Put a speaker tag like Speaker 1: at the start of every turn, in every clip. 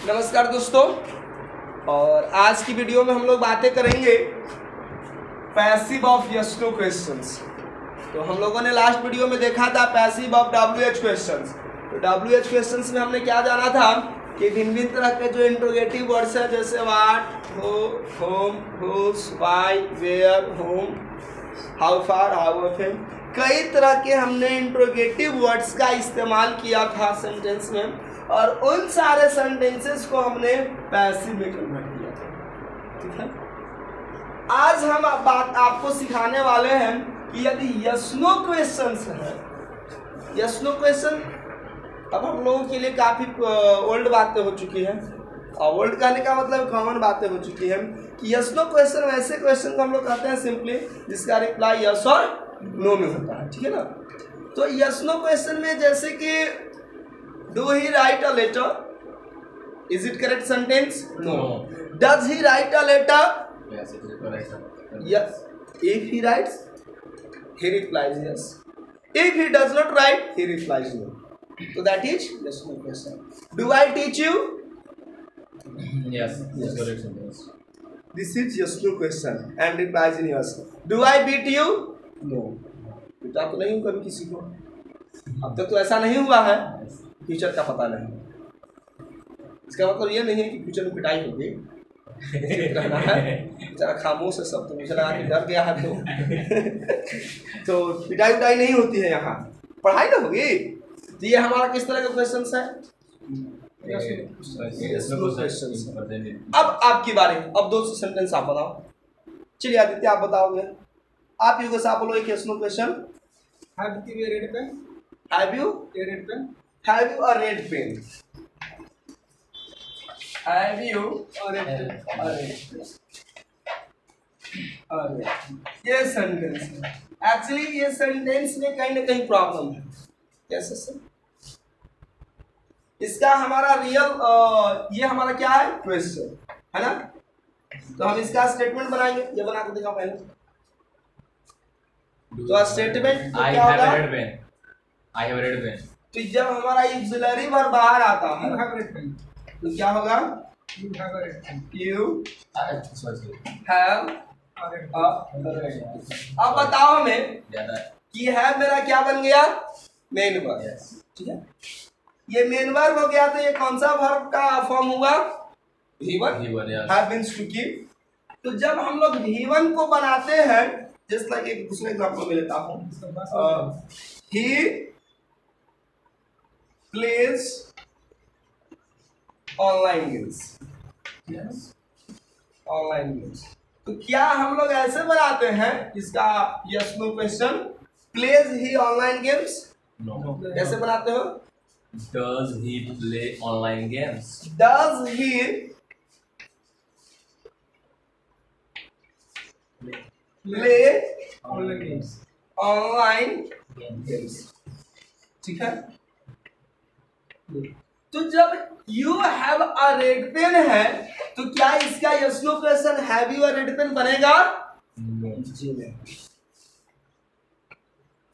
Speaker 1: नमस्कार दोस्तों, और आज की वीडियो में हम लोग बातें करेंगे passive of yes no questions. तो हम लोगों ने लास्ट वीडियो में देखा था पैसिव ऑफ WH क्वेश्चंस। तो WH क्वेश्चंस में हमने क्या जाना था कि भिन्न भिन्न तरह के जो इंट्रोगेटिव वर्ड्स हैं, जैसे what, who, whom, whose, why, where, whom, how far, how often, कई तरह के हमने इंट्रोगेटिव वर्ड्स का इस्तेमाल किया था सेंटेंस में, और उन सारे सेंटेंसेस को हमने पैसिव में कन्वर्ट किया था। ठीक है, आज हम बात आपको सिखाने वाले हैं कि यदि यस नो क्वेश्चंस है, यस नो क्वेश्चन अब हम लोगों के लिए काफ़ी ओल्ड बातें हो चुकी हैं, और ओल्ड कहने का मतलब कॉमन बातें हो चुकी हैं कि यस नो क्वेश्चन वैसे क्वेश्चन को हम लोग कहते हैं सिंपली जिसका रिप्लाई यस और नो में होता है। ठीक है ना, तो यस नो क्वेश्चन में जैसे कि do he write a letter, is it correct sentence? No. Does he write a letter?
Speaker 2: Yes, it is correct.
Speaker 1: Yes. If he writes, he replies yes. If he does not write, he replies no. So that is yes no question. Do I teach you?
Speaker 2: Yes, it is correct sentence.
Speaker 1: This is yes no question and replies in yes. Do I beat you? No. पिटा तो नहीं हूँ कभी किसी को, अब तक तो ऐसा नहीं हुआ है, फ्यूचर का पता नहीं। इसका मतलब ये नहीं है कि फ्यूचर में पिटाई होगी, रहना है बेचारा खामोश है सब, तो मुझे लगा कि डर गया है तो पिटाई उटाई नहीं होती है यहाँ, पढ़ाई ना होगी। तो ये हमारा किस तरह का क्वेश्चन है? अब आपकी बारी, अब दो सेंटेंस आप बनाओ। चलिए आदित्य आप बताओगे, आप युग से आप बोलो एक yes no question.
Speaker 3: Have you a red pen?
Speaker 1: Have you
Speaker 3: A red pen?
Speaker 1: Have you a red pen? Have you
Speaker 3: A red pen?
Speaker 1: अरे ये सेंटेंस है, एक्चुअली ये सेंटेंस में कहीं ना कहीं प्रॉब्लम है। कैसे सर? इसका हमारा रियल ये हमारा क्या है? क्वेश्चन है ना, तो हम इसका स्टेटमेंट बनाएंगे। ये बना के दिखाओ पहले। तो स्टेटमेंट
Speaker 2: I
Speaker 1: क्या
Speaker 2: have a
Speaker 1: होगा?
Speaker 2: red pen. I have a red pen.
Speaker 1: तो जब हमारा ऑक्सिलरी वर्ब बाहर आता है
Speaker 3: You have a red pen.
Speaker 1: तो क्या होगा?
Speaker 3: You have a red pen.
Speaker 1: You
Speaker 2: Sorry.
Speaker 1: Have
Speaker 3: A red
Speaker 1: a
Speaker 3: pen.
Speaker 1: Red. अब बताओ हमें
Speaker 2: ज्यादा.
Speaker 1: कि है मेरा क्या बन गया? Main verb.
Speaker 2: Yes.
Speaker 1: ठीक है, ये मेन वर्ब हो गया, तो ये कौन सा वर्ब का फॉर्म हुआ? V1
Speaker 2: Yes.
Speaker 1: Have beans to keep. तो जब हम लोग V1 को बनाते हैं, जस्ट लाइक एक दूसरे एग्जांपल में लेता हूँ, he plays online games.
Speaker 2: Yes.
Speaker 1: Online games, तो क्या हम लोग ऐसे बनाते हैं इसका yes no question? Plays he online games?
Speaker 2: No.
Speaker 1: कैसे बनाते हो?
Speaker 2: Does he play online games?
Speaker 1: Does he play
Speaker 3: Online games.
Speaker 1: Online games? ठीक है, तो जब you have a red pen है, तो क्या इसका yes no question have you a red pen बनेगा?
Speaker 2: No.
Speaker 1: जी नहीं।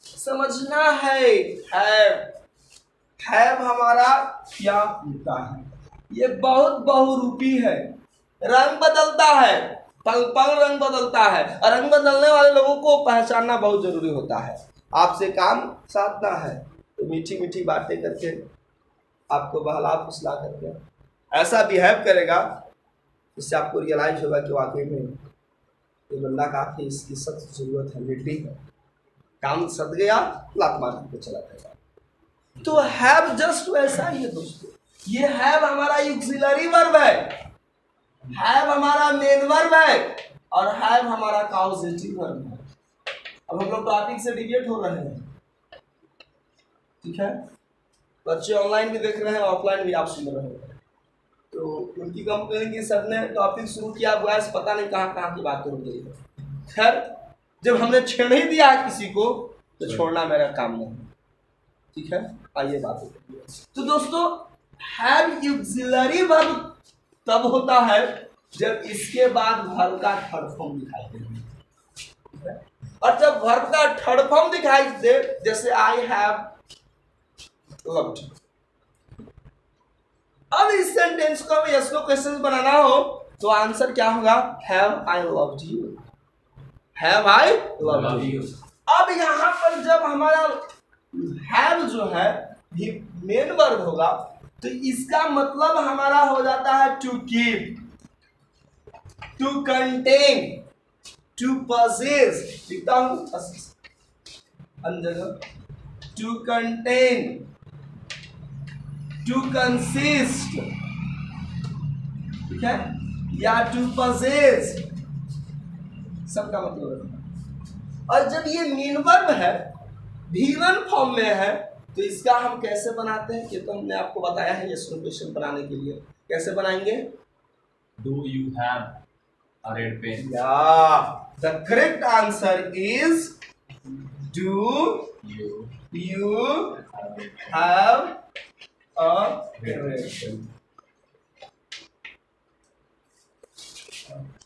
Speaker 1: समझना है, हैव हमारा क्या होता है? ये बहुत बहुरूपी है, रंग बदलता है, पल पल रंग बदलता है, और रंग बदलने वाले लोगों को पहचानना बहुत जरूरी होता है। आपसे काम साधना है तो मीठी मीठी बातें करके, आपको बहला फुसला करके ऐसा बिहेव करेगा, इससे आपको रियलाइज होगा कि वाकई में ये बंदा काफी इसकी सख्त जरूरत है, मिट्टी है, काम सद गया, लात मार के चला जाएगा। तो हैव जस्ट वैसा ही है दोस्तों, ये हैव हमारा ऑक्सिलरी वर्ब है, हैव हमारा मेन वर्ब है, और हैव हमारा काउजेटिव वर्ब है। अब हम लोग टॉपिक से डिविएट हो रहे हैं, ठीक है, बच्चे ऑनलाइन भी देख रहे हैं, ऑफलाइन भी आप सुन रहे हैं, तो उनकी कंप्लेन की सर ने टॉपिक शुरू किया, बॉयस पता नहीं कहाँ कहाँ की बातें हो गई है। खैर, जब हमने छेड़ ही दिया किसी को तो छोड़ना मेरा काम नहीं, ठीक है। आइए बात होती है। तो दोस्तों, हैव ऑक्सिलरी वर्ब तब होता है जब इसके बाद वर्ब का थर्ड फॉर्म दिखाई दे, और जब वर्ब का थर्ड फॉर्म दिखाई दे, जैसे आई हैव लव्ड, अब इस सेंटेंस को हमें यस नो क्वेश्चन बनाना हो तो आंसर क्या होगा? Have I loved you, have I loved
Speaker 2: Love
Speaker 1: you.
Speaker 2: you.
Speaker 1: अब यहाँ पर जब हमारा हैव जो है ये मेन वर्ब होगा तो इसका मतलब हमारा हो जाता है to keep, to contain, to possess. लिखता हूं अंदर, टू कंटेन, टू कंसिस्ट, ठीक है, या टू पॉसेस, सबका मतलब है। और जब ये मेन वर्ब है, V1 फॉर्म में है, तो इसका हम कैसे बनाते हैं ये तो हमने आपको बताया है यस नो क्वेश्चन बनाने के लिए। कैसे बनाएंगे?
Speaker 2: Do you have a red pen?
Speaker 1: Yeah, the correct answer is do
Speaker 2: You
Speaker 1: you
Speaker 2: have
Speaker 1: have a red pen?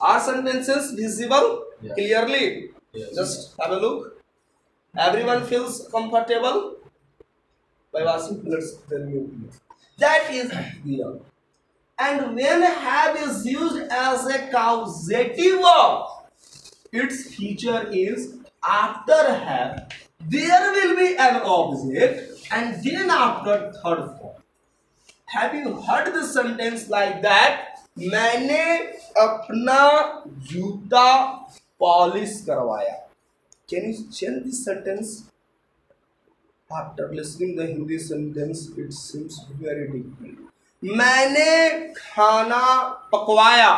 Speaker 1: Are sentences visible
Speaker 2: Yes.
Speaker 1: clearly?
Speaker 2: Yes.
Speaker 1: Just have a look. Everyone feels comfortable by watching. Let's tell you. That is clear. And when have is used as a causative verb, its feature is after have there will be an object and then after third form. Have you heard the sentence like that? मैंने अपना जूता polish करवाया। Can you change this sentence? After listening the Hindi sentence, it seems very difficult. मैंने खाना पकवाया,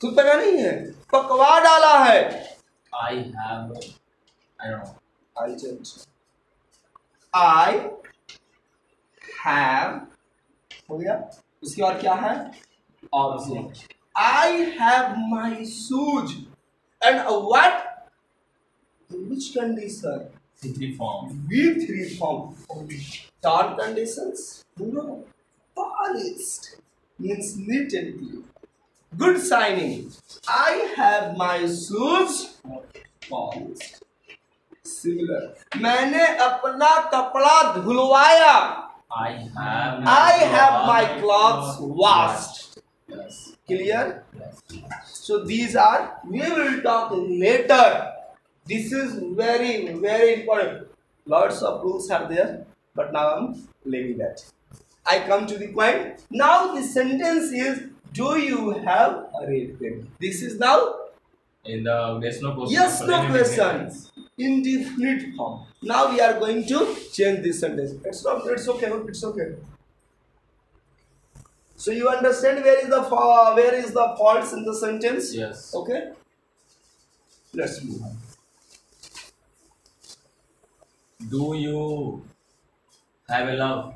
Speaker 1: खुद पका नहीं है, पकवा डाला है।
Speaker 2: I have, I don't know.
Speaker 1: I'll change. I have हो गया। उसके बाद क्या है? Object. I have my shoes. And what? In which condition?
Speaker 2: C3 form.
Speaker 1: V3 form. Third conditions? No. Polished. Means neat and clean. Good signing. I have my shoes polished. Similar. मैंने अपना कपड़ा धुलवाया। I have my clothes washed.
Speaker 2: Yes.
Speaker 1: Clear?
Speaker 2: Yes.
Speaker 1: So these are, we will talk later. This is very, very important. Lots of rules are there, but now I'm leaving that. I come to the point. Now the sentence is, do you have a red pen? This is now
Speaker 2: In the yes no question.
Speaker 1: yes no question, indefinite form. Now we are going to change this sentence. It's okay. It's okay. So you understand where is the faults in the sentence?
Speaker 2: Yes.
Speaker 1: Okay. Let's move on.
Speaker 2: Do you have a love?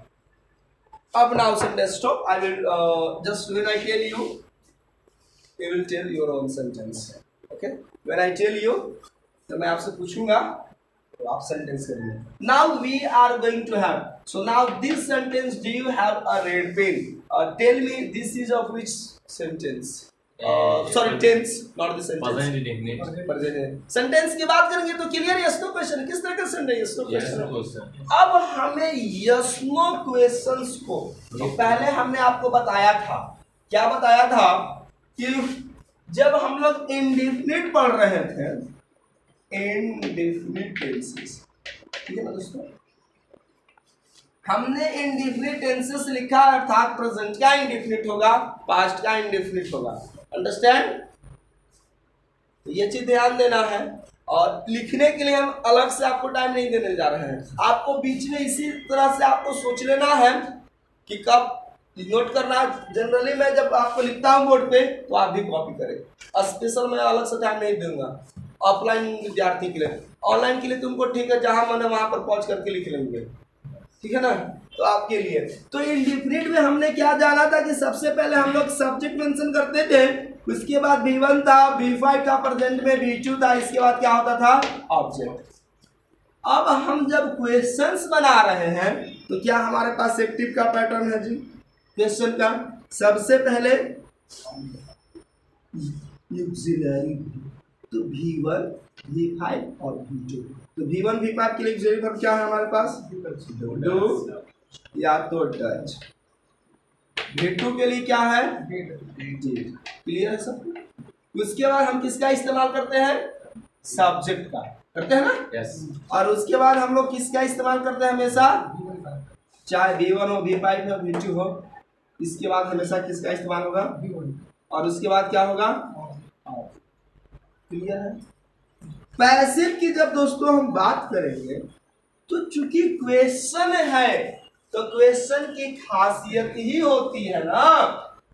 Speaker 1: Up now sentence stop. I will just when I tell you, you will tell your own sentence. Okay. When I tell you, तो मैं आपसे पूछूंगा तो आप sentence करिए. Now we are going to have. So now this sentence, do you have a red pen? Tell me this is of which sentence? Sorry, tense, not the sentence.
Speaker 2: Present indefinite.
Speaker 1: Present. Sentence की बात करेंगे तो clear yes no question. किस तरह का sentence yes no
Speaker 2: Yes
Speaker 1: question?
Speaker 2: no question.
Speaker 1: अब हमें yes no questions को तो पहले हमने आपको बताया था, क्या बताया था कि जब हम लोग इंडेफिनिट पढ़ रहे थे, इंडेफिनिट टेंसेस, ठीक है ना दोस्तों, हमने इंडेफिनिट टेंसेस लिखा अर्थात प्रेजेंट का इंडेफिनिट होगा, पास्ट का इंडेफिनिट होगा। अंडरस्टैंड? तो ये चीज ध्यान देना है और लिखने के लिए हम अलग से आपको टाइम नहीं देने जा रहे हैं। आपको बीच में इसी तरह से आपको सोच लेना है कि कब नोट करना। जनरली मैं जब आपको लिखता हूँ बोर्ड पे तो आप भी कॉपी करें। स्पेशल मैं अलग से टाइम नहीं दूंगा ऑफलाइन विद्यार्थी के लिए। ऑनलाइन के लिए तुमको ठीक है, जहां मन है वहां पर पहुंच करके लिख लेंगे, ठीक है ना। तो आपके लिए तो इंडेफिनिट में हमने क्या जाना था कि सबसे पहले हम लोग सब्जेक्ट मेंशन करते थे, उसके बाद V1 था, V5 था, प्रेजेंट में V2 था, इसके बाद क्या होता था ऑब्जेक्ट। अब हम जब क्वेश्चंस बना रहे हैं तो क्या हमारे पास एक्टिव का पैटर्न है जी क्वेश्चन का। सबसे पहले ऑक्सिलरी, तो V1, V5 और V2। तो V1 V5 के लिए ऑक्सिलरी वर्ब क्या है हमारे पास? डू, या तो डज। V2 के लिए क्या है? डिड। क्लियर है सबको? उसके बाद हम किसका इस्तेमाल करते हैं? सब्जेक्ट का करते हैं ना?
Speaker 2: Yes.
Speaker 1: और उसके बाद हम लोग किसका इस्तेमाल करते हैं हमेशा? चाहे V1 हो, V5 हो, V2 हो, इसके बाद हमेशा किसका इस्तेमाल होगा? और उसके बाद क्या होगा? क्लियर है? पैसिव की जब दोस्तों हम बात करेंगे तो चूंकि क्वेश्चन है तो क्वेश्चन की खासियत ही होती है ना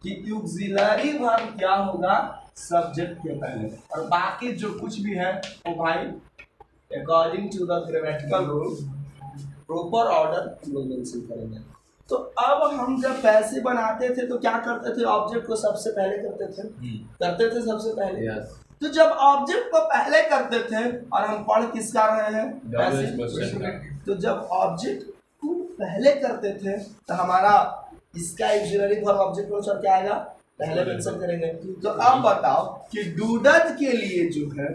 Speaker 1: कि ऑक्सिलरी वर्ब क्या होगा? सब्जेक्ट के पहले, और बाकी जो कुछ भी है वो भाई according to the grammatical rule proper order हम लोग मेंशन करेंगे। तो अब हम जब पैसे बनाते थे तो क्या करते थे? ऑब्जेक्ट को सबसे पहले करते थे सबसे पहले।
Speaker 2: Yes.
Speaker 1: तो जब ऑब्जेक्ट को पहले करते थे और हम पढ़ किसका रहे हैं?
Speaker 2: Double
Speaker 1: पैसे।
Speaker 2: question का।
Speaker 1: तो जब ऑब्जेक्ट को पहले करते थे तो हमारा इसका ऑक्सिलरी वर्ब ऑब्जेक्ट क्लोजर क्या आएगा? पहले मेंशन करेंगे। तो अब बताओ कि डूडज के लिए जो है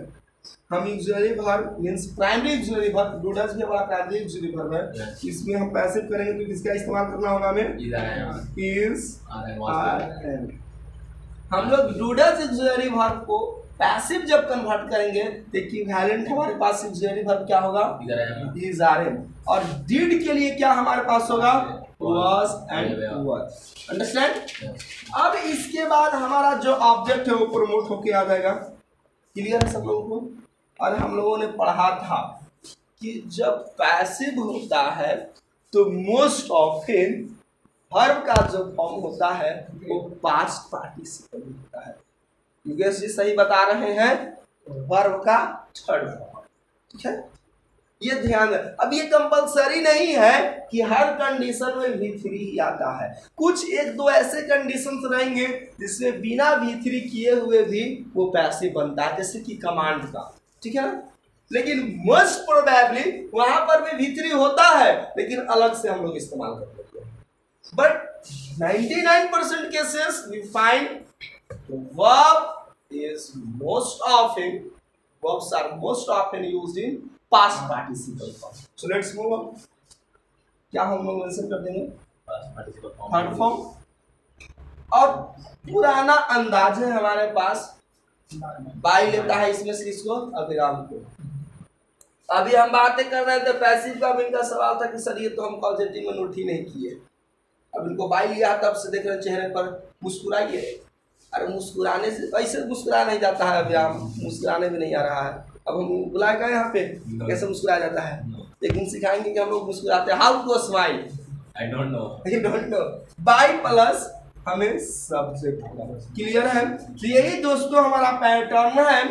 Speaker 1: हम auxiliary verb means primary auxiliary verb, do does भी हमारा प्राइमरी ऑक्सिलरी वर्ब है।
Speaker 2: Yes.
Speaker 1: इसमें हम पैसिव करेंगे तो किसका इस्तेमाल करना होगा हमें?
Speaker 2: Either I am.
Speaker 1: Is
Speaker 2: Are and was.
Speaker 1: हम लोग डूडज ऑक्सिलरी वर्ब को पैसिव जब कन्वर्ट करेंगे तो इक्विवेलेंट हमारे पास ऑक्सिलरी वर्ब क्या होगा?
Speaker 2: Either I am.
Speaker 1: Is are am. और डिड के लिए क्या हमारे पास होगा? was and was। Understand?
Speaker 2: Yes.
Speaker 1: अब इसके बाद हमारा जो ऑब्जेक्ट है वो प्रमोट होके आ जाएगा। क्लियर है सब लोगों को? और हम लोगों ने पढ़ा था कि जब पैसिव होता है तो मोस्ट ऑफन वर्ब का जो फॉर्म होता है वो पास्ट पार्टिसिपल होता है। योगेश जी सही बता रहे हैं, वर्ब का थर्ड फॉर्म। ठीक है, ये ध्यान है। अब ये कंपलसरी नहीं है कि हर कंडीशन में V3 ही आता है। कुछ एक दो ऐसे कंडीशंस रहेंगे जिसमें बिना V3 किए हुए भी वो पैसिव बनता है, जैसे कि कमांड का। ठीक है ना? लेकिन मोस्ट प्रोबेबली वहां पर भी V3 होता है, लेकिन अलग से हम लोग इस्तेमाल कर लेते हैं। But 99% cases we find verb is most often, verbs are most often used in past participle form. So let's move on. क्या हम लोग मेंशन कर देंगे?
Speaker 2: Past participle form.
Speaker 1: Third form. और पुराना अंदाज है हमारे पास, बाई लेता है इसमें से इसको अभिराम को। अभी हम बातें कर रहे थे पैसिव का, भी इनका सवाल था कि सर ये तो हम पॉजिटिव में नोट ही नहीं किए। अब इनको बाई लिया तब से देख रहे चेहरे पर मुस्कुराइए। अरे मुस्कुराने से ऐसे मुस्कुराया नहीं जाता है, अभिराम मुस्कुराने भी नहीं आ रहा है। अब हम बुलाएगा यहाँ पे कैसे मुस्कुराया जाता है, लेकिन सिखाएंगे कि हम लोग मुस्कुराते हैं। How to smile?
Speaker 2: I don't know.
Speaker 1: You don't know. By plus हमें सब्जेक्ट होगा। क्लियर है? तो यही दोस्तों हमारा पैटर्न है।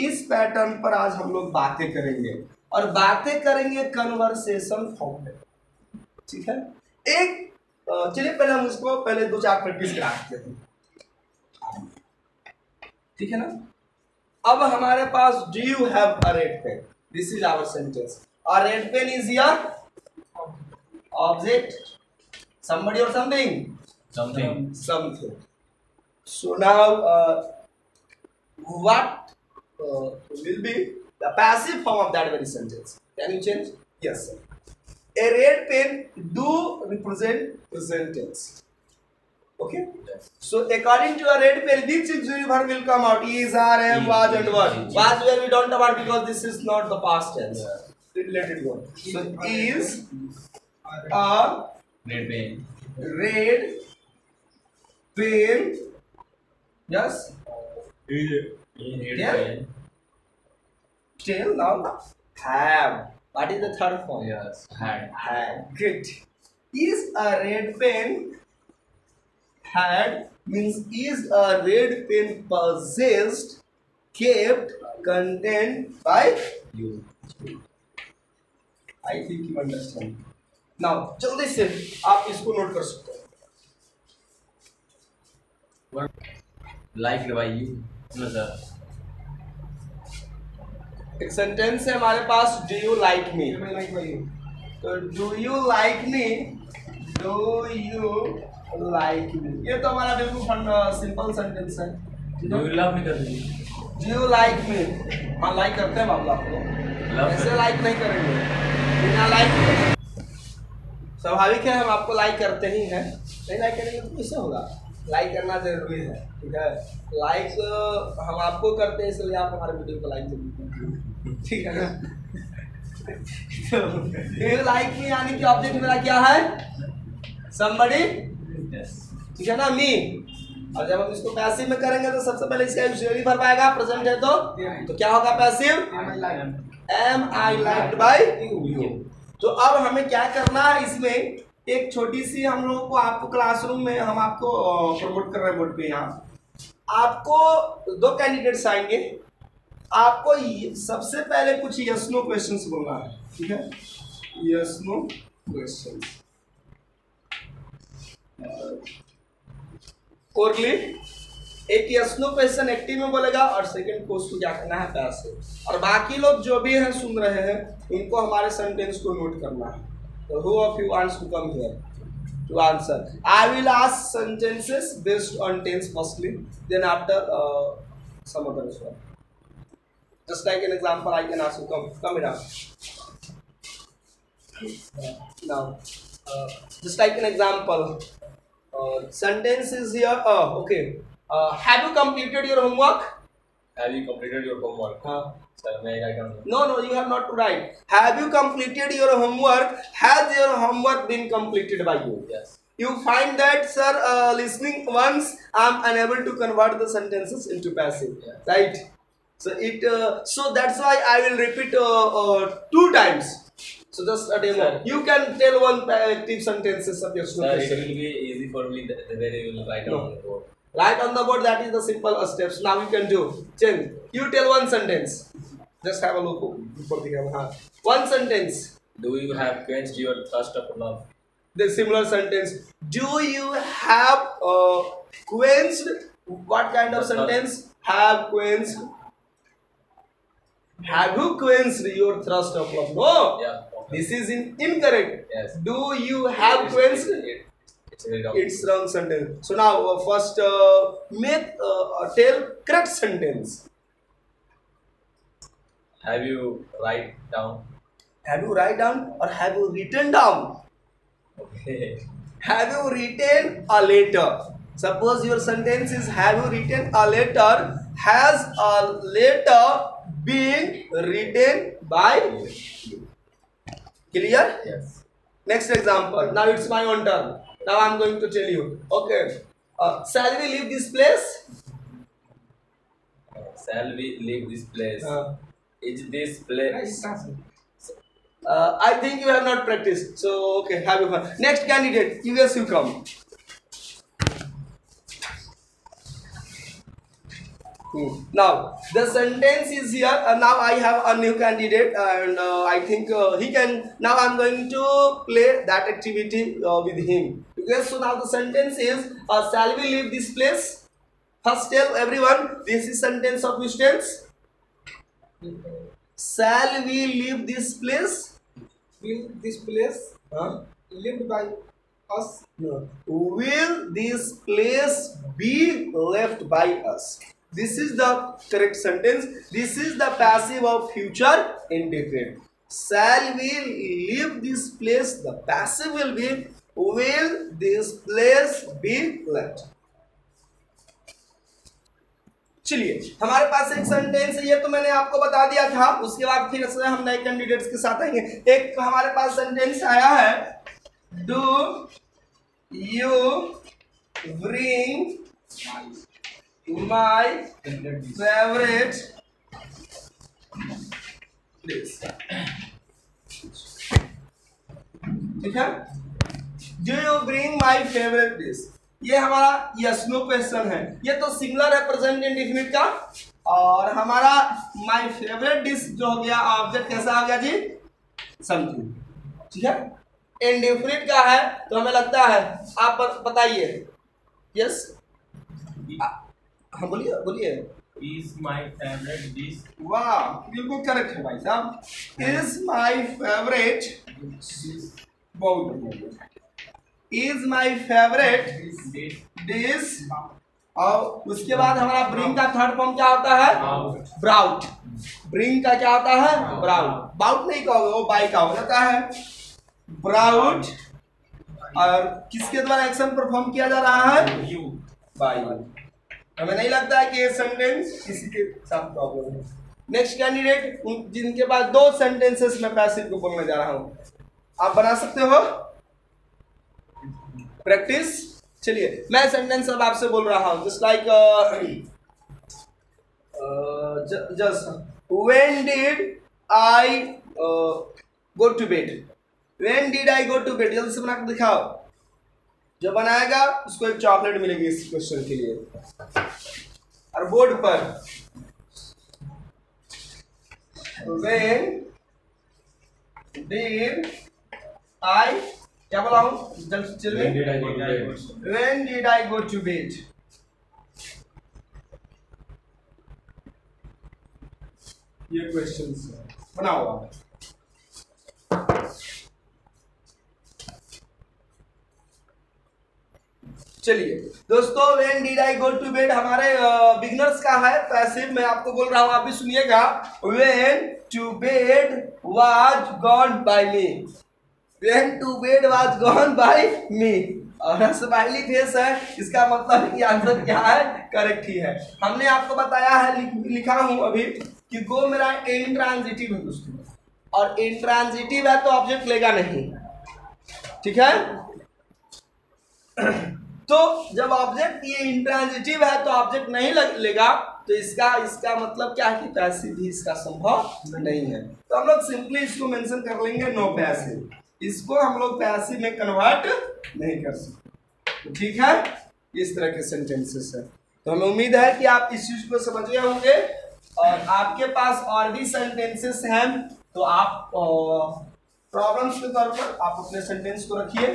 Speaker 1: इस पैटर्न पर आज हम लोग बातें करेंगे और बातें करेंगे कन्वर्सेशन फॉर्म में। ठीक है, एक चलिए पहले हम उसको पहले दो चार प्रैक्टिस कराते हैं। ठीक है ना? अब हमारे पास do you have a red pen? This is our sentence. A red pen is your object, somebody or something. Something. So now what will be the passive form of that very sentence? Can you change? Yes sir. A red pen do represent present tense. Okay.
Speaker 2: Yes.
Speaker 1: So according to a red pen, which auxiliary verb will come out? Is, are, am, was, and were. Was where we don't about because this is not the past tense.
Speaker 2: Yeah.
Speaker 1: Let it go. So is a
Speaker 2: Red pen.
Speaker 1: red pen. Yes.
Speaker 2: Red
Speaker 1: Yeah.
Speaker 2: pen.
Speaker 1: Still now have. What is the third form?
Speaker 2: Yes. Had.
Speaker 1: Had. Good. Is a red pen had means is a red pen possessed, kept, contained by
Speaker 2: You.
Speaker 1: I think you understand. Now जल्दी से आप इसको note कर सकते हैं।
Speaker 2: Liked by you. No sir.
Speaker 1: एक sentence है हमारे पास, डू यू लाइक मी? तो do you like me, do you like me, ये तो हमारा बिल्कुल सिंपल सेंटेंस है।
Speaker 2: Do you love me कर दीजिए.
Speaker 1: Do you like me? हाँ लाइक करते हैं बाबू आपको,
Speaker 2: Love
Speaker 1: ऐसे
Speaker 2: me.
Speaker 1: लाइक नहीं करेंगे, बिना लाइक स्वाभाविक है हम आपको लाइक करते ही हैं, नहीं लाइक करेंगे तो कैसे होगा? लाइक करना जरूरी है, ठीक है। लाइक हम आपको करते हैं इसलिए आप हमारे वीडियो को लाइक जरूर करें, ठीक है ना। तो लाइक में यानी कि ऑब्जेक्ट मेरा क्या है? somebody, ठीक है ना, मी। और जब हम इसको पैसिव में करेंगे तो सबसे पहले इसका ऑक्सिलरी वर्ब आएगा, प्रेजेंट है तो क्या होगा passive? Am I liked by you. तो अब हमें क्या करना है, इसमें एक छोटी सी हम लोगों को आपको क्लासरूम में हम आपको प्रमोट कर रहे हैं बोर्ड पे। यहाँ आपको 2 कैंडिडेट्स आएंगे, आपको सबसे पहले कुछ यस नो क्वेश्चंस बोलना है, ठीक है। यस नो क्वेश्चंस कोरली, एक यस नो क्वेश्चन एक्टिव में बोलेगा और सेकंड को उसको क्या करना है पैसिव। और बाकी लोग जो भी हैं सुन रहे हैं उनको हमारे सेंटेंस को नोट करना है। So who of you wants to come here to answer? I will ask sentences based on tense firstly, then after some other as well. Just like an example, I can ask you, come here. Now, just like an example, sentence is here. Okay. Have you completed your homework?
Speaker 2: Have you completed your homework? Sir, may I write down?
Speaker 1: No, you have not to write. Have you completed your homework? Has your homework been completed by you?
Speaker 2: Yes.
Speaker 1: You find that, sir, listening once, I'm unable to convert the sentences into passive,
Speaker 2: Yeah.
Speaker 1: right? So so that's why I will repeat 2 times. So just a demo.
Speaker 2: Sir.
Speaker 1: You can tell one active sentences of your
Speaker 2: Sir, it
Speaker 1: students.
Speaker 2: will be easy for me that when you will write
Speaker 1: No.
Speaker 2: on the board.
Speaker 1: Write on the board. That is the simple steps. Now you can do. Change. You tell one sentence. Just have a look before the camera. One sentence.
Speaker 2: Do you have quenched your thirst of love?
Speaker 1: The similar sentence. Do you have quenched? What kind of sentence? Have quenched. Have you quenched your thirst of love? No.
Speaker 2: Yeah. Okay.
Speaker 1: This is incorrect.
Speaker 2: Yes.
Speaker 1: Do you have quenched?
Speaker 2: It's very wrong.
Speaker 1: It's wrong sentence. So now first tell correct sentence.
Speaker 2: Have you write down?
Speaker 1: Have you write down or have you written down?
Speaker 2: Okay.
Speaker 1: Have you written a letter? Suppose your sentence is have you written a letter? Has a letter been written by you? Clear?
Speaker 2: Yes.
Speaker 1: Next example. Now it's my own turn. Now I'm going to tell you. Okay. Shall we leave this place?
Speaker 2: Shall we leave this place? Is this place?
Speaker 1: I think you have not practiced. So okay, have you fun. Next candidate, you guys you come. Now the sentence is here. Now I have a new candidate, and I think he can. Now I'm going to play that activity with him. Okay. So now the sentence is, shall we leave this place? First tell everyone. This is sentence of which tense? Shall we leave this place?
Speaker 3: Will this place
Speaker 1: Huh?
Speaker 3: lived by us?
Speaker 1: No. Will this place be left by us? This is the correct sentence. This is the passive of future indefinite. Shall we leave this place? The passive will be will this place be left? चलिए हमारे पास एक sentence है, ये तो मैंने आपको बता दिया था। उसके बाद फिर से हम नए कैंडिडेट्स के साथ आएंगे। एक हमारे पास सेंटेंस आया है, do you bring my favourite dish. ठीक है, do you bring my favourite dish, ये हमारा यस नो क्वेश्चन है। ये तो सिंगुलर है प्रेजेंट इंडेफिनिट का, और हमारा माय फेवरेट डिश जो हो गया ऑब्जेक्ट कैसा आ गया जी? समथिंग। ठीक है, इंडेफिनिट का है तो हमें लगता है आप बताइए। यस, हाँ बोलिए बोलिए।
Speaker 2: Is my favorite dish?
Speaker 1: वाह, बिल्कुल करेक्ट है भाई साहब। इज माई फेवरेट, बहुत बढ़िया। इज माई फेवरेट डिश, और उसके बाद हमारा ब्रिंग का थर्ड फॉर्म क्या होता है? ब्राउट। ब्रिंग का क्या होता है? ब्राउट। बाउट नहीं कहोगे, वो बाई का हो जाता है। ब्राउट और किसके द्वारा एक्शन परफॉर्म किया जा रहा है?
Speaker 2: You.
Speaker 1: By you. हमें नहीं लगता है कि ये सेंटेंस किसी के साथ प्रॉब्लम है। नेक्स्ट कैंडिडेट जिनके पास दो सेंटेंसेस में पैसिव को बोलने जा रहा हूं, आप बना सकते हो प्रैक्टिस। चलिए मैं सेंटेंस अब आपसे बोल रहा हूं, just like just when did I go to bed, when did I go to bed, जल्दी से बना के दिखाओ। जो बनाएगा उसको एक चॉकलेट मिलेगी इस क्वेश्चन के लिए। और बोर्ड पर when did I, क्या बोला हूँ जल्दी?
Speaker 2: When did I go to bed?
Speaker 1: When did I go to bed? ये क्वेश्चन बनाओ आप। चलिए दोस्तों, when did I go to bed हमारे बिगनर्स का है पैसिव। मैं आपको बोल रहा हूं, आप भी सुनिएगा। When to bed was gone by me, when to bed was gone by me. और स्माइली फेस है, इसका मतलब कि आंसर क्या है? करेक्ट ही है। हमने आपको बताया है, लिखा हूं अभी कि गो मेरा इंट्रांजिटिव है दोस्तों, और इंट्रांजिटिव है तो ऑब्जेक्ट लेगा नहीं, ठीक है। तो जब ऑब्जेक्ट ये इंट्रांजिटिव है तो ऑब्जेक्ट नहीं लेगा, तो इसका मतलब क्या है कि पैसिव भी इसका संभव नहीं है। तो हम लोग सिंपली इसको मेंशन कर लेंगे नो पैसिव, इसको हम लोग पैसिव में कन्वर्ट नहीं कर सकते, ठीक है। इस तरह के सेंटेंसेस है। तो हमें उम्मीद है कि आप इस चीज को समझ गए होंगे, और आपके पास और भी सेंटेंसेस हैं, तो आप प्रॉब्लम्स के तौर पर आप अपने सेंटेंस को रखिए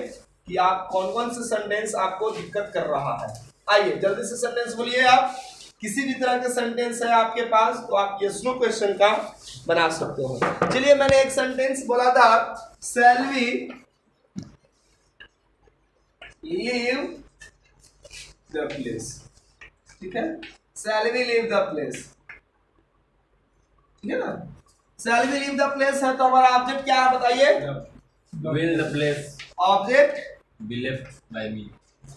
Speaker 1: कि आप कौन कौन से सेंटेंस आपको दिक्कत कर रहा है। आइए जल्दी से सेंटेंस बोलिए। आप किसी भी तरह के सेंटेंस है आपके पास तो आप यस नो क्वेश्चन का बना सकते हो। चलिए मैंने एक सेंटेंस बोला था, shall we leave the place, ठीक है। Shall we leave the place, ठीक है ना। Shall we leave the place है तो हमारा ऑब्जेक्ट क्या है बताइए?
Speaker 2: Will the place
Speaker 1: object
Speaker 2: be left by me?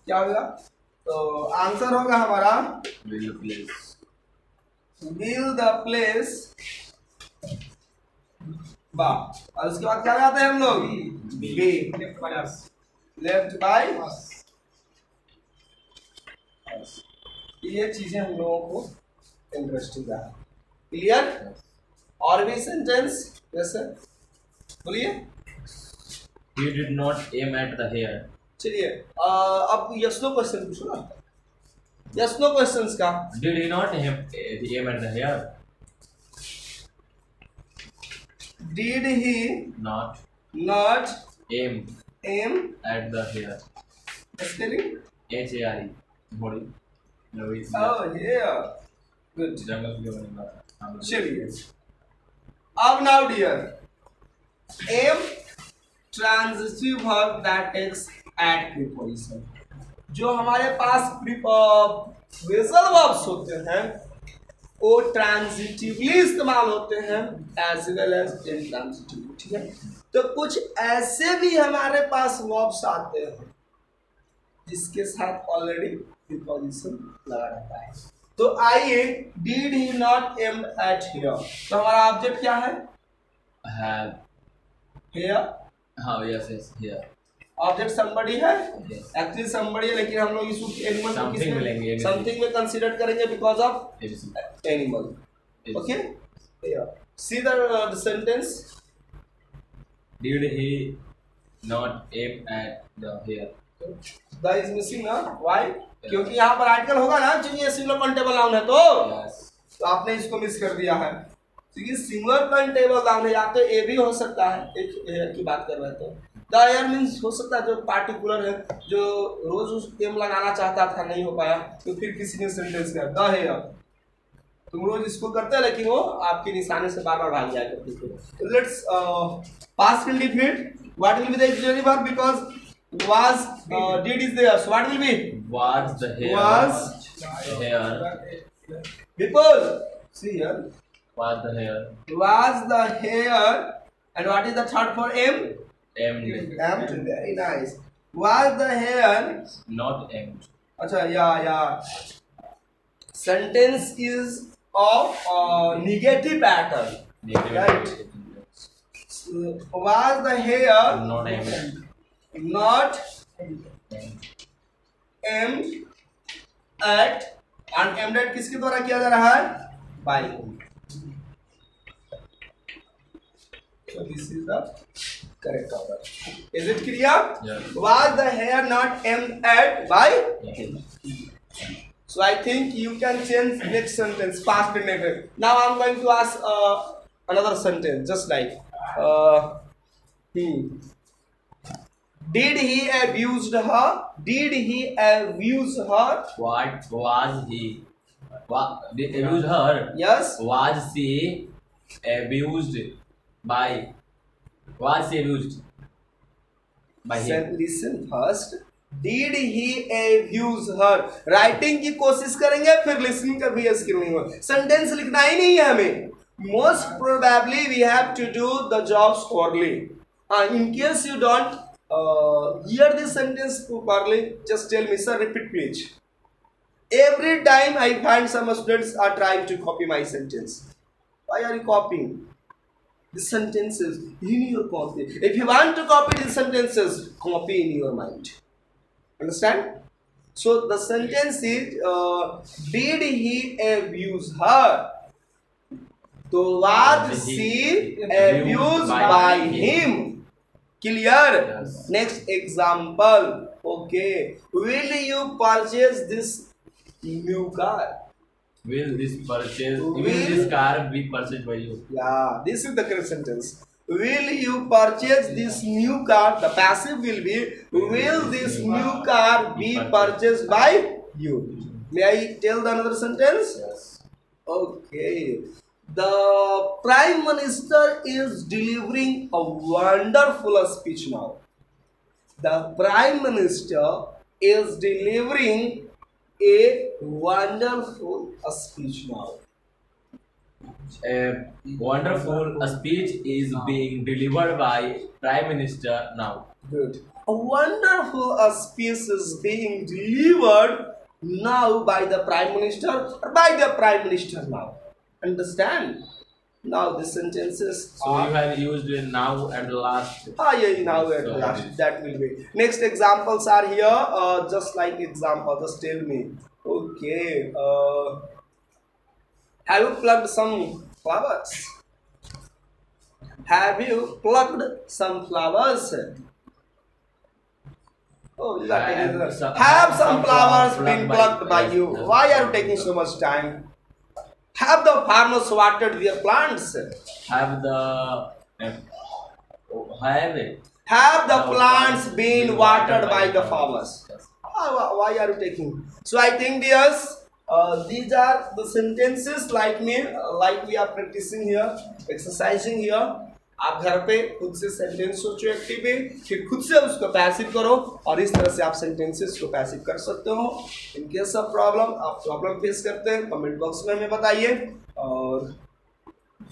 Speaker 1: क्या होगा? तो आंसर होगा हमारा
Speaker 2: Will the place.
Speaker 1: will the place बा, और उसके बाद क्या लगाते हैं हम लोग? Be, left by. ये चीजें हम लोगों को इंटरेस्टिंग है। क्लियर? और भी सेंटेंस जैसे बोलिए।
Speaker 2: He did not aim at the hair.
Speaker 1: चलिए अब यस नो क्वेश्चन पूछो ना, यस नो क्वेश्चंस का।
Speaker 2: Did he not aim at the hair?
Speaker 1: Did he
Speaker 2: Not
Speaker 1: not
Speaker 2: aim
Speaker 1: aim
Speaker 2: at the hair.
Speaker 1: spelling?
Speaker 2: H-A-R-E. Body. No, it's
Speaker 1: Oh yeah, good.
Speaker 2: jungle के बारे में बात है।
Speaker 1: चलिए अब now dear, aim transitive verb that takes at preposition. जो हमारे पास vessel verbs होते हैं वो ट्रांजिटिवली इस्तेमाल होते हैं एज वेल एज इंट्रांजिटिवली, ठीक है। तो कुछ ऐसे भी हमारे पास वर्ब्स आते हैं जिसके साथ ऑलरेडी प्रीपोजिशन लगा रहता है। तो आइए, did he not aim at here, तो हमारा ऑब्जेक्ट क्या है?
Speaker 2: Have.
Speaker 1: हियर।
Speaker 2: हाँ, yes, here.
Speaker 1: ऑब्जेक्ट somebody है,
Speaker 2: Yes.
Speaker 1: एक्चुअली somebody है, लेकिन हम लोग इसको एनिमल को
Speaker 2: Something
Speaker 1: किसमें
Speaker 2: मिलेंगे,
Speaker 1: समथिंग में कंसीडर करेंगे because of
Speaker 2: ABC.
Speaker 1: Animal.
Speaker 2: ABC.
Speaker 1: Okay, see the sentence.
Speaker 2: Did he not aim at the hair?
Speaker 1: The is missing ना, व्हाई? क्योंकि यहाँ पर आर्टिकल होगा ना, क्योंकि ये सिंगुलर काउंटेबल नाउन है,
Speaker 2: Yes.
Speaker 1: तो आपने इसको मिस कर दिया है। क्योंकि सिंगुलर काउंटेबल नाउन है, या तो ए भी हो सकता है, एक एयर की बात कर रहे थे। द एयर मीन्स हो सकता है जो पार्टिकुलर है, जो रोज उस एम लगाना चाहता था नहीं हो पाया, तो फिर किसी ने सेंटेंस किया द हेयर। तुम रोज इसको करते हैं लेकिन वो आपके निशाने से बार बार भाग जाया करते थे। Let's past indefinite, what will be the auxiliary verb because was did is there, so what will be?
Speaker 2: Was the hair?
Speaker 1: Was
Speaker 2: hair?
Speaker 1: People, see here.
Speaker 2: Was the hair?
Speaker 1: Was the hair, and what is the third for M?
Speaker 2: Aimed.
Speaker 1: Aimed. Very nice. Was the hair?
Speaker 2: Not aimed.
Speaker 1: अच्छा, yeah. Sentence is of negative pattern. Right. Was the hair
Speaker 2: Not aimed.
Speaker 1: not aimed at? and aimed at किसके द्वारा किया जा रहा है? By whom? So this is the correct order. Is it clear?
Speaker 2: Yeah.
Speaker 1: Was the hair not aimed at by?
Speaker 2: Yeah.
Speaker 1: So I think you can change next sentence, past and negative. Now I'm going to ask another sentence, just like Did he abused her? Did he abuse her?
Speaker 2: What was he? What did abuse her?
Speaker 1: Yes.
Speaker 2: Was she abused by? Was she abused by him?
Speaker 1: Listen first. Did he abuse her? Writing की कोशिश करेंगे, फिर listening का भी skill नहीं होगा. Sentence लिखना ही नहीं है हमें. Most probably we have to do the jobs orally. In case you don't hear this sentence properly, just tell me, sir, repeat please. Every time I find some students are trying to copy my sentence. Why are you copying? The sentences in your copy. If you want to copy these sentences, copy in your mind. Understand? So the sentence is did he abuse her? So was she abused by him? Clear?
Speaker 2: Yes.
Speaker 1: Next example. Okay. Will you purchase this new car?
Speaker 2: Will this
Speaker 1: Will-
Speaker 2: this car be purchased by you?
Speaker 1: Yeah, this is the correct sentence. Will you purchase this new car? The passive will be, will this new car be purchased by you? May I tell the another sentence?
Speaker 2: Yes.
Speaker 1: Okay. The Prime Minister is delivering a wonderful speech now. The Prime Minister is delivering a wonderful speech now.
Speaker 2: A wonderful speech is being delivered by Prime Minister now.
Speaker 1: Good. A wonderful speech is being delivered now by the Prime Minister or by the Prime Minister now. Understand? Now the sentences
Speaker 2: So you have used now at the last.
Speaker 1: yeah, now at last. That will be. Next examples are here. Just like example, just tell me. Okay. Have you plucked some flowers? Have you plucked some flowers? Oh, you are taking have some flowers been plucked by you?
Speaker 2: Yes.
Speaker 1: Why are you taking so much time? Have the farmers watered their plants?
Speaker 2: Have the have it.
Speaker 1: Have the plants been watered by the farmers?
Speaker 2: Yes.
Speaker 1: Why are you taking? So I think yes, these are the sentences like we are practicing here, exercising here. आप घर पे खुद से sentence सोचो active में, फिर खुद से उसको पैसिव करो और इस तरह से आप सेंटेंसेस को पैसिव कर सकते हो. इन केस ऑफ प्रॉब्लम, आप प्रॉब्लम फेस करते हैं, कमेंट बॉक्स में हमें बताइए. और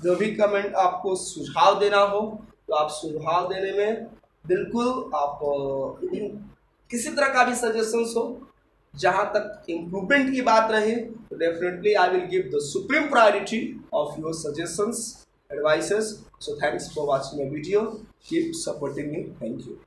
Speaker 1: जो भी कमेंट आपको सुझाव देना हो तो आप सुझाव देने में बिल्कुल आप किसी तरह का भी सजेशंस हो, जहां तक इम्प्रूवमेंट की बात रहे तो definitely I will give the supreme priority of your suggestions, advices. So thanks for watching my video. Keep supporting me. Thank you.